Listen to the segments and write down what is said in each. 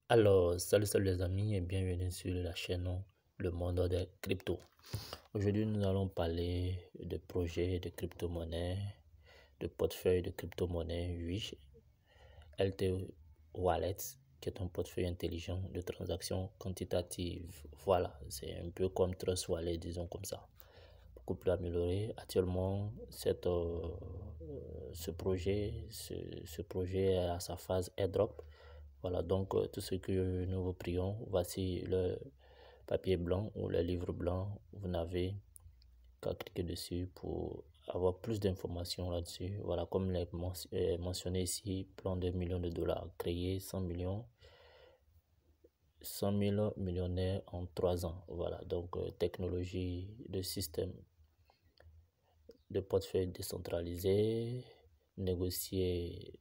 Alors, salut les amis et bienvenue sur la chaîne Le Monde des Cryptos. Aujourd'hui, nous allons parler de projets de crypto-monnaies, de portefeuille de crypto-monnaies, oui, LT Wallet, qui est un portefeuille intelligent de transactions quantitatives. Voilà, c'est un peu comme Trust Wallet, disons comme ça. Beaucoup plus amélioré. Actuellement, ce projet est à sa phase airdrop. Voilà, donc tout ce que nous vous prions, voici le papier blanc ou le livre blanc. Vous n'avez qu'à cliquer dessus pour avoir plus d'informations là-dessus. Voilà, comme il est mentionné ici, plan de millions de dollars, créer 100 000 millionnaires en 3 ans. Voilà, donc technologie de système de portefeuille décentralisé, négociation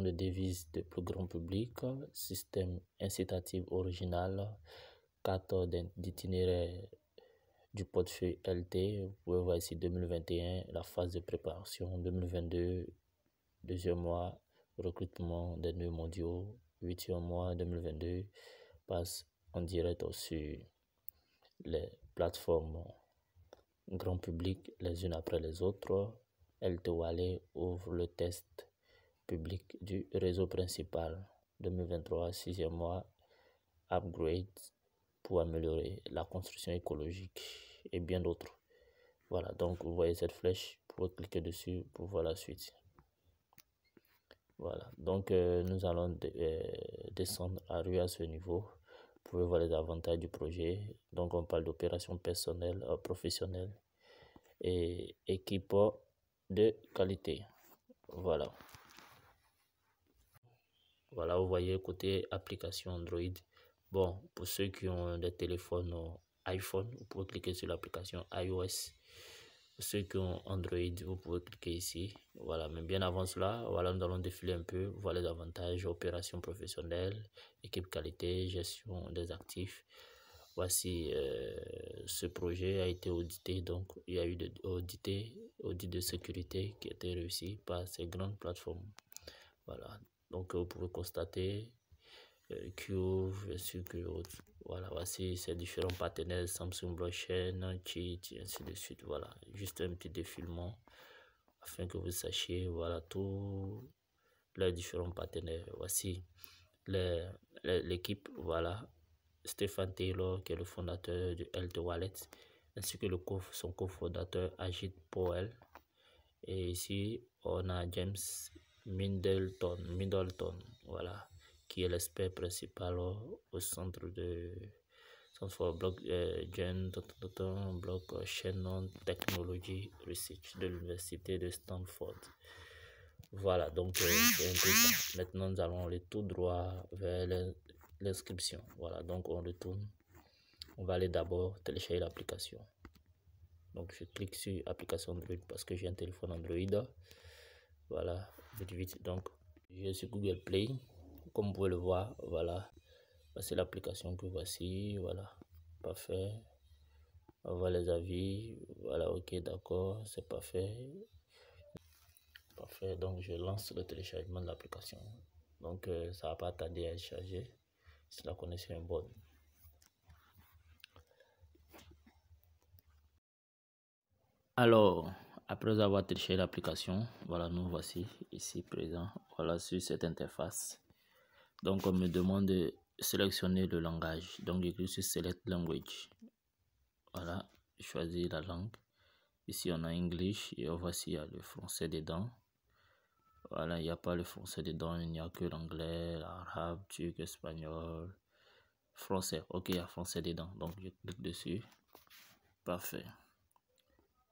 de devises de plus grand public, système incitatif original, carte d'itinéraire du portefeuille LT. Vous pouvez voir ici 2021, la phase de préparation, 2022, deuxième mois, recrutement des nœuds mondiaux, 8e mois 2022, passe en direct sur les plateformes grand public les unes après les autres. LT Wallet ouvre le test public du réseau principal 2023, 6e mois, upgrade pour améliorer la construction écologique et bien d'autres. Voilà, donc vous voyez cette flèche, pour cliquer dessus pour voir la suite. Voilà, donc nous allons descendre à ce niveau. Vous pouvez voir les avantages du projet. Donc on parle d'opération personnelle, professionnelle et équipe de qualité. Voilà, vous voyez côté application Android. Bon, pour ceux qui ont des téléphones iPhone, vous pouvez cliquer sur l'application iOS. Pour ceux qui ont Android, vous pouvez cliquer ici. Voilà, mais bien avant cela, voilà, nous allons défiler un peu. Voilà les avantages: opération professionnelle, équipe qualité, gestion des actifs. Voici, ce projet a été audité, donc il y a eu audit de sécurité qui a été réussi par ces grandes plateformes. Voilà, donc vous pouvez constater Cube, ainsi que autres. Voilà, voici ces différents partenaires: Samsung Blockchain, Cheat, et ainsi de suite. Voilà, juste un petit défilement afin que vous sachiez, voilà, tous les différents partenaires. Voici l'équipe, voilà. Stéphane Taylor, qui est le fondateur du LT Wallet, ainsi que son cofondateur Ajit Powell. Et ici, on a James Middleton, voilà, qui est l'expert principal au centre for Blockchain Technology Research de l'université de Stanford. Voilà, donc c'est un peu ça. Maintenant, nous allons aller tout droit vers l'inscription. Voilà, donc on retourne. On va aller d'abord télécharger l'application. Donc je clique sur application Android parce que j'ai un téléphone Android. Voilà, vite. Donc je suis sur Google Play. Comme vous pouvez le voir, voilà. C'est l'application que voici. Voilà, parfait. On voit les avis. Voilà, ok, d'accord, c'est parfait. Parfait, donc je lance le téléchargement de l'application. Donc ça va pas tarder à être chargé si la connexion est bonne. Alors, après avoir téléchargé l'application, voilà, nous voici ici présents, voilà, sur cette interface. Donc on me demande de sélectionner le langage, donc je clique sur Select Language. Voilà, je choisis la langue. Ici on a English et voici il y a le français dedans. Voilà, il n'y a pas le français dedans, il n'y a que l'anglais, l'arabe, turc, espagnol, français. Ok, il y a français dedans, donc je clique dessus. Parfait.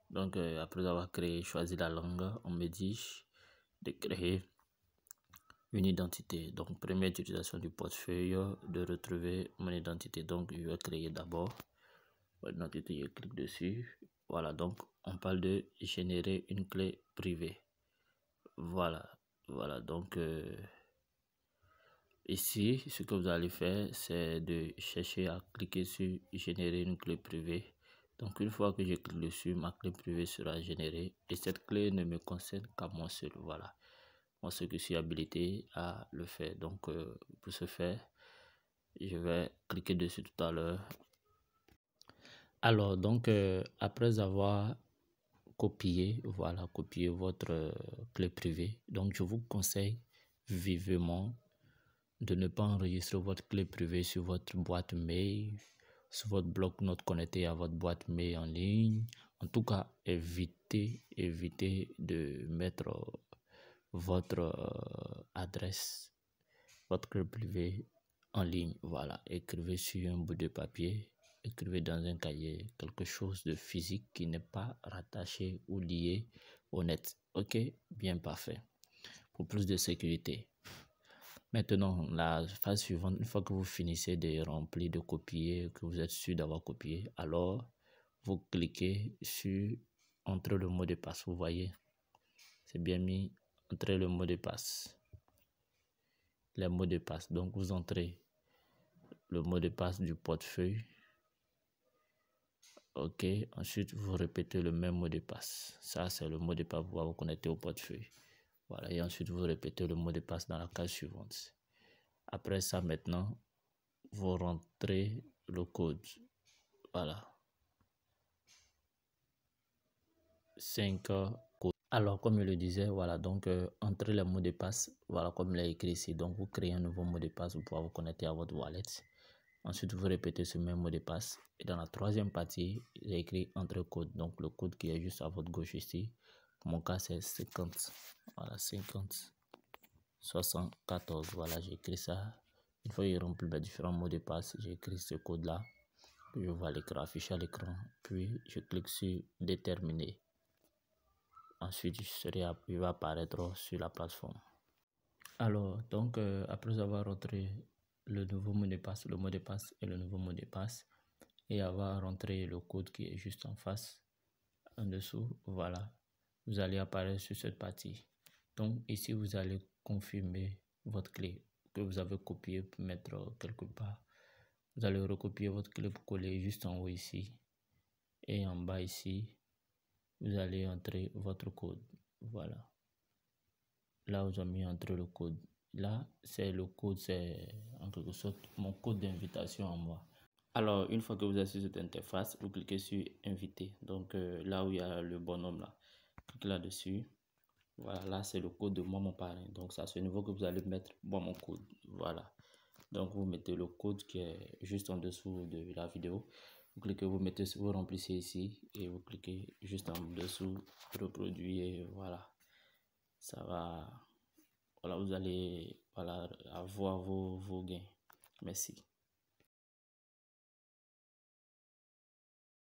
Donc après avoir choisi la langue, on me dit de créer une identité. Donc première utilisation du portefeuille, de retrouver mon identité. Donc je vais créer d'abord mon identité, je clique dessus. Voilà, donc on parle de générer une clé privée. Voilà, donc ici ce que vous allez faire, c'est de chercher à cliquer sur générer une clé privée. Donc une fois que je clique dessus, ma clé privée sera générée et cette clé ne me concerne qu'à moi seul. Voilà, moi ce que je suis habilité à le faire. Donc pour ce faire, je vais cliquer dessus tout à l'heure. Alors donc après avoir copié votre clé privée, donc je vous conseille vivement de ne pas enregistrer votre clé privée sur votre boîte mail, sur votre bloc-notes connecté à votre boîte mail en ligne. En tout cas, évitez de mettre votre adresse, votre clé privée en ligne. Voilà, écrivez sur un bout de papier, écrivez dans un cahier quelque chose de physique qui n'est pas rattaché ou lié au net. Ok, bien parfait. Pour plus de sécurité. Maintenant, la phase suivante, une fois que vous finissez de remplir, de copier, que vous êtes sûr d'avoir copié, alors vous cliquez sur entrer le mot de passe. Vous voyez, c'est bien mis, entrer le mot de passe. Les mots de passe. Donc, vous entrez le mot de passe du portefeuille. Ok, ensuite vous répétez le même mot de passe. Ça, c'est le mot de passe pour pouvoir vous connecter au portefeuille. Voilà, et ensuite vous répétez le mot de passe dans la case suivante. Après ça, maintenant, vous rentrez le code. Voilà. 5 codes. Alors, comme je le disais, voilà, donc entrez le mot de passe. Voilà, comme il est écrit ici. Donc, vous créez un nouveau mot de passe pour pouvoir vous connecter à votre wallet. Ensuite, vous répétez ce même mot de passe. Et dans la troisième partie, j'ai écrit entre code. Donc, le code qui est juste à votre gauche ici. Pour mon cas, c'est 50. Voilà, 50. 74. Voilà, j'ai écrit ça. Une fois que j'ai rempli les différents mots de passe, j'ai écrit ce code-là. Je vois l'écran affiché à l'écran. Puis, je clique sur déterminer. Ensuite, il va apparaître sur la plateforme. Alors, donc, après avoir rentré le nouveau mot de passe, le mot de passe et le nouveau mot de passe, et avoir rentré le code qui est juste en face, en dessous, voilà, vous allez apparaître sur cette partie. Donc, ici, vous allez confirmer votre clé que vous avez copiée pour mettre quelque part. Vous allez recopier votre clé pour coller juste en haut ici. Et en bas ici, vous allez entrer votre code. Voilà. Là, vous avez mis entrer le code. Là, c'est le code, c'est en quelque sorte mon code d'invitation à moi. Alors, une fois que vous êtes sur cette interface, vous cliquez sur inviter. Donc, là où il y a le bonhomme là, cliquez là-dessus. Voilà, là, c'est le code de moi, mon parrain. Donc, c'est à ce niveau que vous allez mettre moi, mon code. Voilà. Donc, vous mettez le code qui est juste en dessous de la vidéo. Vous cliquez, vous remplissez ici et vous cliquez juste en dessous, reproduire et voilà. Ça va, voilà, vous allez avoir vos gains. Merci.